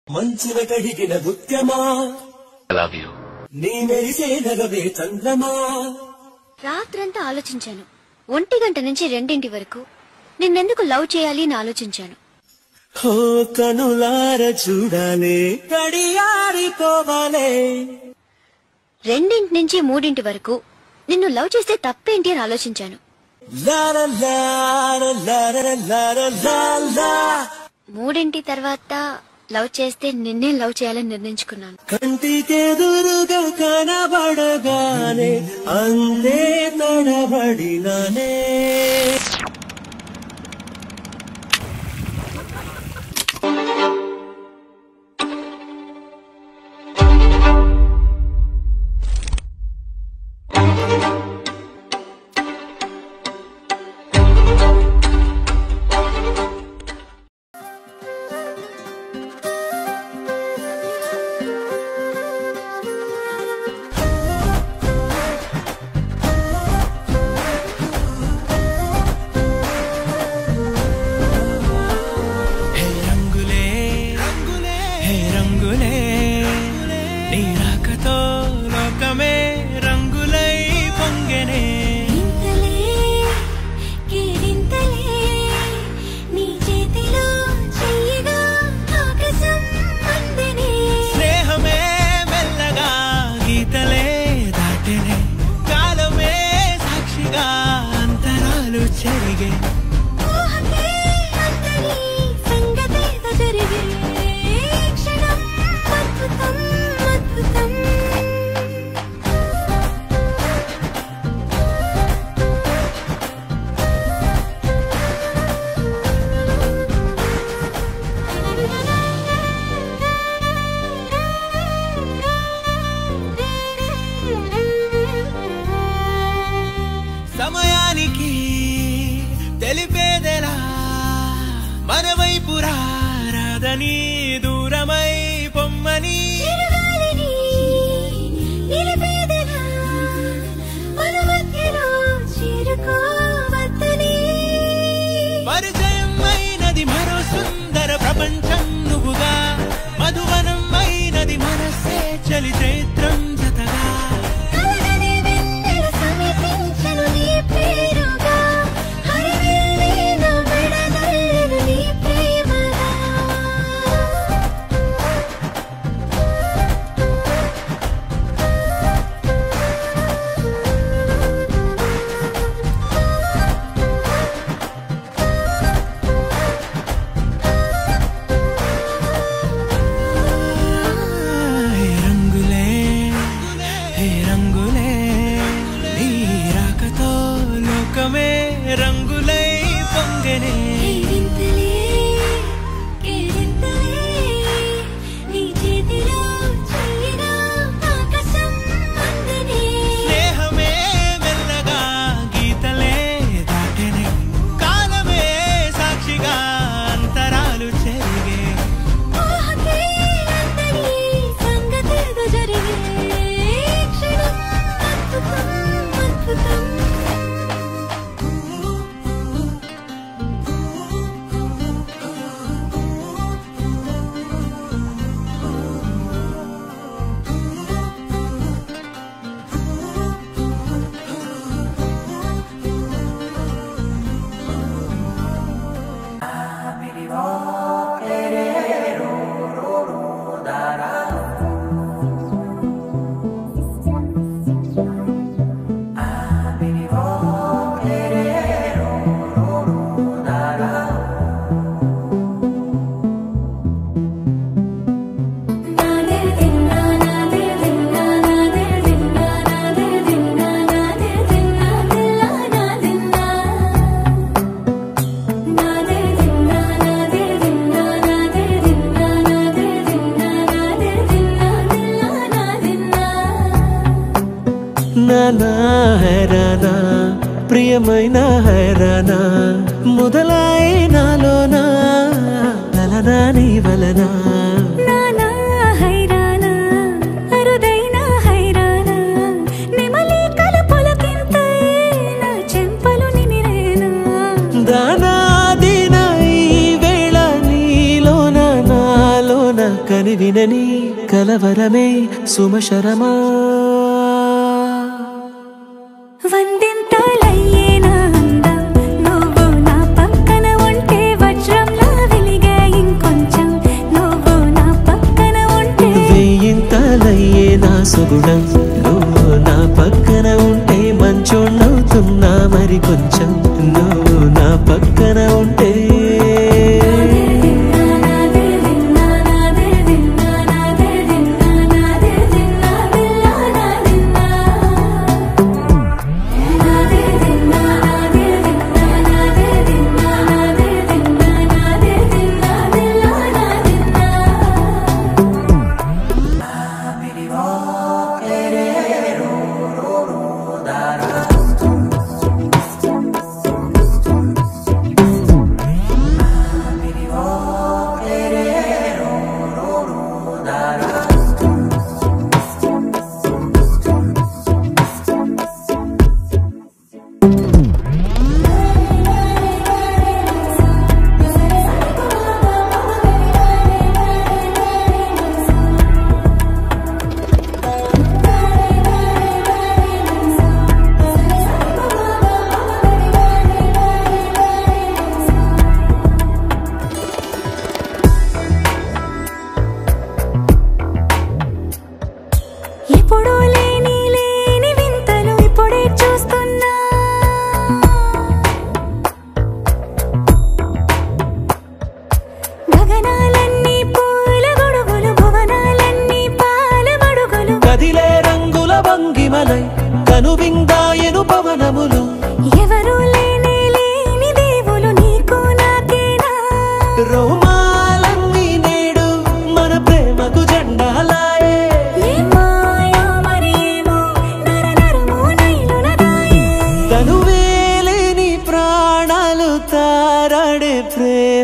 మంచున కడిగిన ముత్యమా I love you. నీ మెరిసే నగవే చంద్రమా. రాత్రంతా ఆలోచించాను. 1 గంట నుంచి 2 వరకు నిన్నెందుకు లవ్ చేయాలి అని ఆలోచించాను. హో కనులార చూడాలే కడియారిపోవాలే. 2 నుంచి 3 వరకు నిన్ను లవ్ చేస్తే తప్పేంటి అని ఆలోచించాను. 3 తర్వాత లవ్ చేస్తే నిన్నే లవ్ చేయాలని నిర్ణయించుకున్నాను. కంటికెదురుగా కనబడగానే అందే తడబడినానే. సమయానికి తెలిపేదెలా మనవైపు రాదని దూరమై పొమ్మని పరిచయం అయినది మరో సుందర ప్రపంచం నువ్వుగా మధువనం అయినది మనసే చలి చైత్రం జతగా రంగులై పొంగనే స్నేహమే మెల్లగా గీతలే దాటెనే కాలమే సాక్షిగా అంతరాలు చెరిగే నానా హైరానా ప్రియమైన హైరానా మొదలై నాలోనా నలనా నీ వలనా. నానా హైరానా అరుదైన హైరానా నిమలి కలుపులకింతై నా చెంపలు నిమిరేనా. దానా దిన ఈ వేళ నీలోన నాలోన కలి కని వినని కలవరమే సుమశరమా వందింతలయ్యే నా అందం నువ్వు నా పక్కన ఉంటే వజ్రంలా వెలిగే ఇంకొంచెం నువ్వు నా పక్కన ఉంటే వెయ్యింతలయ్యే నా సుగుణం నువ్వు నా పక్కన ఉంటే మంచోణ్ణవుతున్నా మరి కొంచెం నువ్వు నా పక్కన ఉంటే ఎప్పుడూ లేని వింతలు ఇప్పుడే చూస్తున్నా గగనాలన్నీ పూల గొడుగులు భువనాలన్నీ పాల మడుగులు కదిలే రంగుల భంగిమలై కనువిందాయను పవనములు ఎవరు లేని దేవులు నీకు నాకేనా రోమాలన్నీ నేడు మన ప్రేమకు జెండాలాయే మాయో మరేమో నరనరమో నైలునదాయే తనువేలేని ప్రాణాలు తారాడే ప్రేమ